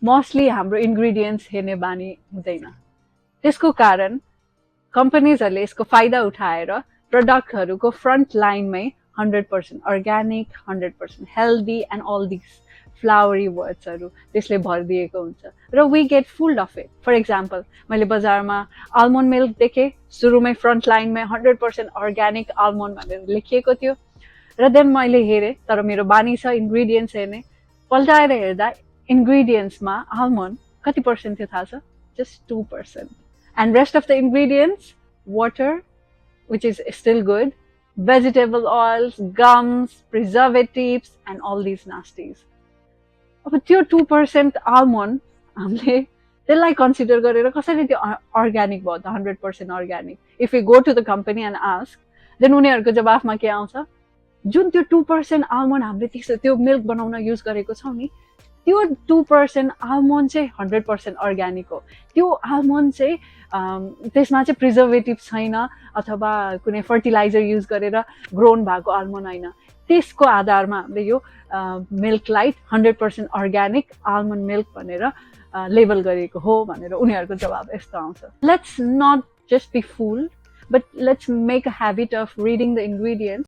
Mostly हाम्रो ingredients हेर्ने बानी हुँदैन। त्यसको कारण कम्पनीजहरूले यसको फाइदा उठाएर प्रडक्टहरूको फ्रन्ट लाइनमै 100% organic, 100% healthy and all this flowery वर्ड्सहरू त्यसले भरिदिएको हुन्छ र we get full of it. For example, मैले बजारमा आलमोन्ड मिल्क देखेँ, सुरुमै फ्रन्ट लाइनमै 100% अर्ग्यानिक आलमोन्ड भनेर लेखिएको थियो र देन मैले हेरेँ, तर मेरो बानी छ इन्ग्रिडियन्ट्स हेर्ने, पल्टाएर हेर्दा इन्ग्रिडियन्ट्समा आलमोन्ड कति पर्सेन्ट थियो थाहा छ? Just 2%. And rest of the ingredients, water, which is still good, vegetable oils, gums, preservatives, and all these nasties. अब त्यो 2% आलमोन्ड हामीले त्यसलाई कन्सिडर गरेर कसरी त्यो अर्ग्यानिक भयो त 100% organic? If you go to the company and ask, then उनीहरूको जवाफमा के आउँछ? जुन त्यो 2% आलमोन्ड हामीले त्यो मिल्क बनाउन युज गरेको छौँ नि, त्यो 2% आलमोन्ड चाहिँ 100% अर्ग्यानिक हो। त्यो आलमोन्ड चाहिँ त्यसमा चाहिँ प्रिजर्भेटिभ छैन अथवा कुनै फर्टिलाइजर युज गरेर ग्रोन भएको आलमोन्ड होइन। त्यसको आधारमा हामीले यो मिल्कलाई 100% अर्ग्यानिक आलमोन्ड मिल्क भनेर लेबल गरेको हो भनेर उनीहरूको जवाब यस्तो आउँछ। Let's not just be full, but let's make a habit of reading the ingredients